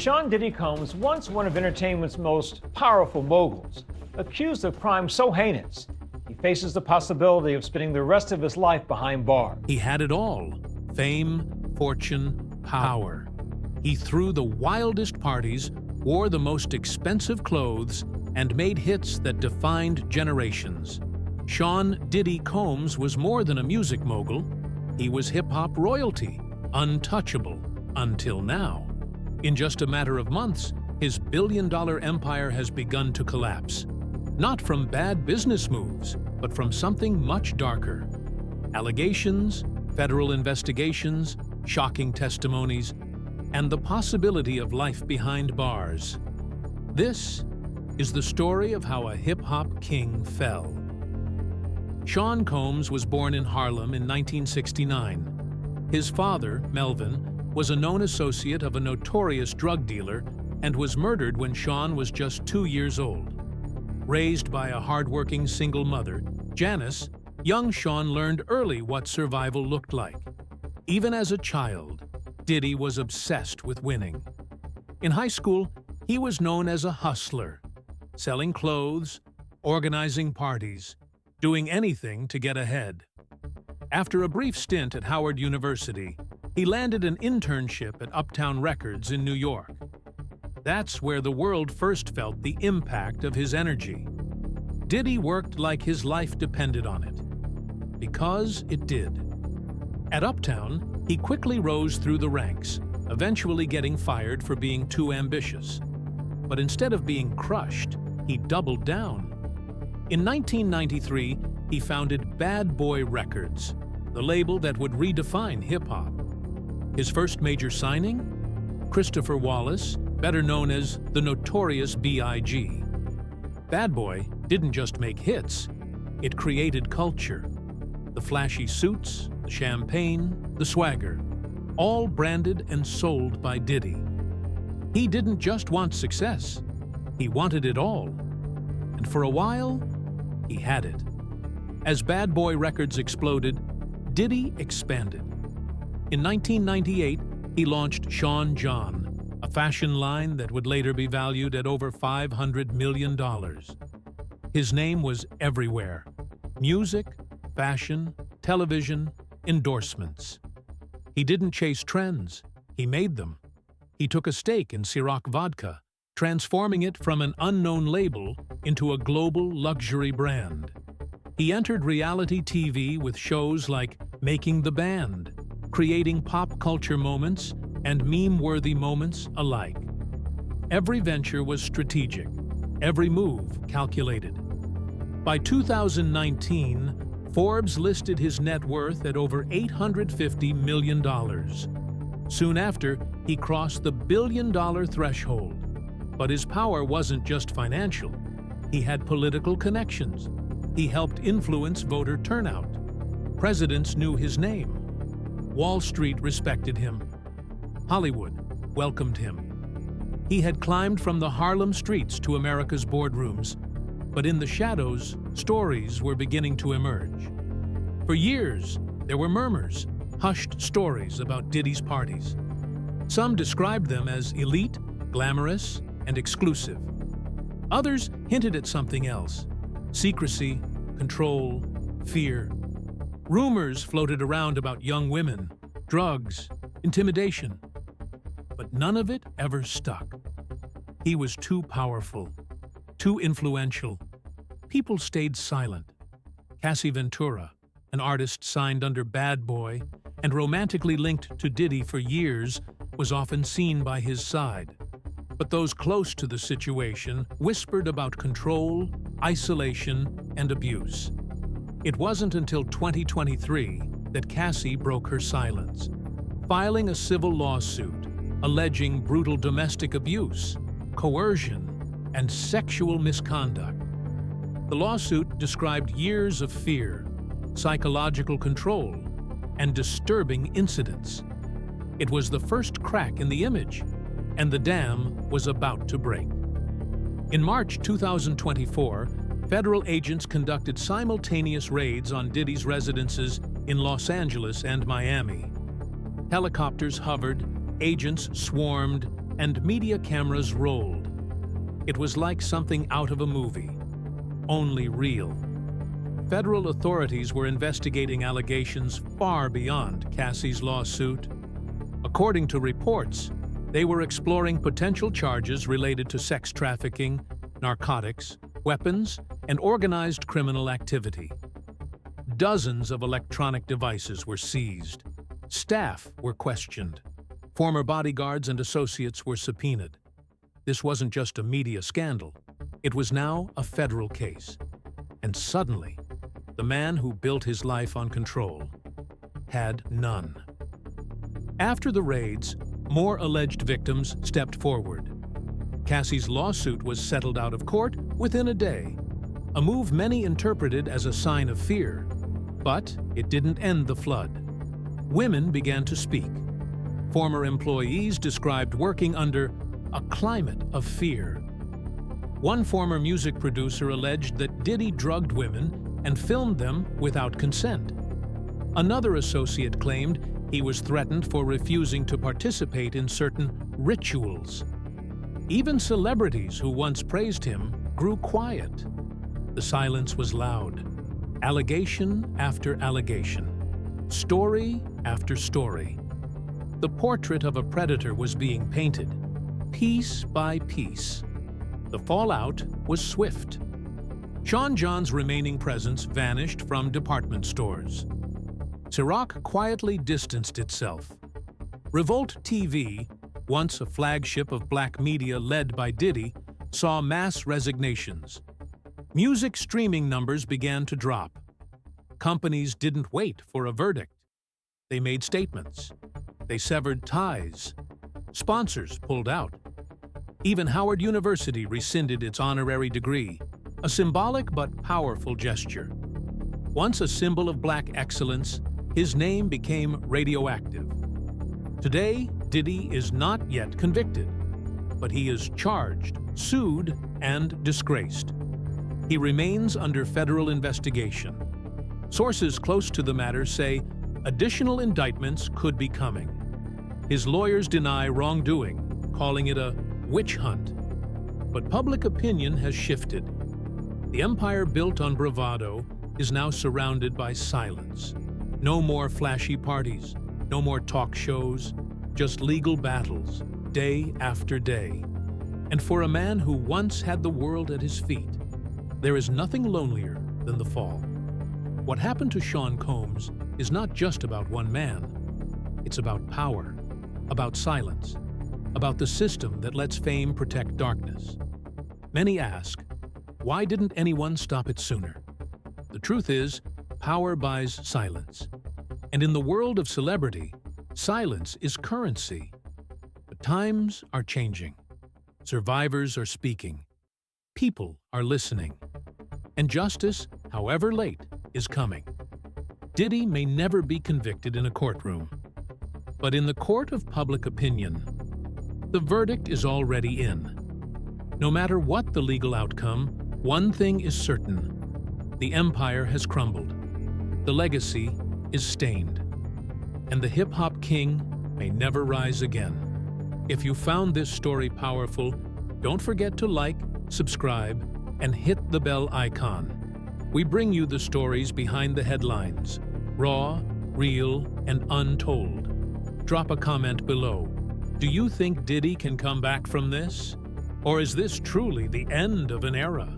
Sean Diddy Combs, once one of entertainment's most powerful moguls, accused of crimes so heinous, he faces the possibility of spending the rest of his life behind bars. He had it all: fame, fortune, power. He threw the wildest parties, wore the most expensive clothes, and made hits that defined generations. Sean Diddy Combs was more than a music mogul. He was hip-hop royalty, untouchable until now. In just a matter of months, his billion-dollar empire has begun to collapse. Not from bad business moves, but from something much darker. Allegations, federal investigations, shocking testimonies, and the possibility of life behind bars. This is the story of how a hip-hop king fell. Sean Combs was born in Harlem in 1969. His father, Melvin, was a known associate of a notorious drug dealer and was murdered when Sean was just 2 years old. Raised by a hardworking single mother, Janice, young Sean learned early what survival looked like. Even as a child, Diddy was obsessed with winning. In high school, he was known as a hustler, selling clothes, organizing parties, doing anything to get ahead. After a brief stint at Howard University, he landed an internship at Uptown Records in New York. That's where the world first felt the impact of his energy. Diddy worked like his life depended on it, because it did. At Uptown, he quickly rose through the ranks, eventually getting fired for being too ambitious. But instead of being crushed, he doubled down. In 1993, he founded Bad Boy Records, the label that would redefine hip-hop. His first major signing? Christopher Wallace, better known as the Notorious B.I.G. Bad Boy didn't just make hits, it created culture. The flashy suits, the champagne, the swagger, all branded and sold by Diddy. He didn't just want success, he wanted it all. And for a while, he had it. As Bad Boy Records exploded, Diddy expanded. In 1998, he launched Sean John, a fashion line that would later be valued at over $500 million. His name was everywhere: music, fashion, television, endorsements. He didn't chase trends, he made them. He took a stake in Ciroc vodka, transforming it from an unknown label into a global luxury brand. He entered reality TV with shows like Making the Band, creating pop culture moments and meme-worthy moments alike. Every venture was strategic, every move calculated. By 2019, Forbes listed his net worth at over $850 million. Soon after, he crossed the billion-dollar threshold. But his power wasn't just financial. He had political connections. He helped influence voter turnout. Presidents knew his name. Wall Street respected him. Hollywood welcomed him. He had climbed from the Harlem streets to America's boardrooms, but in the shadows, stories were beginning to emerge. For years, there were murmurs, hushed stories about Diddy's parties. Some described them as elite, glamorous, and exclusive. Others hinted at something else: secrecy, control, fear. Rumors floated around about young women, drugs, intimidation. But none of it ever stuck. He was too powerful, too influential. People stayed silent. Cassie Ventura, an artist signed under Bad Boy and romantically linked to Diddy for years, was often seen by his side. But those close to the situation whispered about control, isolation, and abuse. It wasn't until 2023 that Cassie broke her silence, filing a civil lawsuit alleging brutal domestic abuse, coercion, and sexual misconduct. The lawsuit described years of fear, psychological control, and disturbing incidents. It was the first crack in the image, and the dam was about to break. In March 2024, federal agents conducted simultaneous raids on Diddy's residences in Los Angeles and Miami. Helicopters hovered, agents swarmed, and media cameras rolled. It was like something out of a movie, only real. Federal authorities were investigating allegations far beyond Cassie's lawsuit. According to reports, they were exploring potential charges related to sex trafficking, narcotics, weapons, and organized criminal activity. Dozens of electronic devices were seized. Staff were questioned. Former bodyguards and associates were subpoenaed. This wasn't just a media scandal. It was now a federal case. And suddenly, the man who built his life on control had none. After the raids, more alleged victims stepped forward. Cassie's lawsuit was settled out of court within a day, a move many interpreted as a sign of fear. But it didn't end the flood. Women began to speak. Former employees described working under a climate of fear. One former music producer alleged that Diddy drugged women and filmed them without consent. Another associate claimed he was threatened for refusing to participate in certain rituals. Even celebrities who once praised him grew quiet. The silence was loud. Allegation after allegation. Story after story. The portrait of a predator was being painted, piece by piece. The fallout was swift. Sean John's remaining presence vanished from department stores. Ciroc quietly distanced itself. Revolt TV, once a flagship of black media led by Diddy, saw mass resignations. Music streaming numbers began to drop. Companies didn't wait for a verdict. They made statements. They severed ties. Sponsors pulled out. Even Howard University rescinded its honorary degree, a symbolic but powerful gesture. Once a symbol of black excellence, his name became radioactive. Today, Diddy is not yet convicted, but he is charged, sued, and disgraced. He remains under federal investigation. Sources close to the matter say additional indictments could be coming. His lawyers deny wrongdoing, calling it a witch hunt. But public opinion has shifted. The empire built on bravado is now surrounded by silence. No more flashy parties, no more talk shows, just legal battles, day after day. And for a man who once had the world at his feet, there is nothing lonelier than the fall. What happened to Sean Combs is not just about one man. It's about power, about silence, about the system that lets fame protect darkness. Many ask, why didn't anyone stop it sooner? The truth is, power buys silence. And in the world of celebrity, silence is currency. But times are changing. Survivors are speaking. People are listening. And justice, however late, is coming. Diddy may never be convicted in a courtroom. But in the court of public opinion, the verdict is already in. No matter what the legal outcome, one thing is certain. The empire has crumbled. The legacy is stained. And the hip-hop king may never rise again. If you found this story powerful, don't forget to like, subscribe, and hit the bell icon. We bring you the stories behind the headlines, raw, real, and untold. Drop a comment below. Do you think Diddy can come back from this? Or is this truly the end of an era?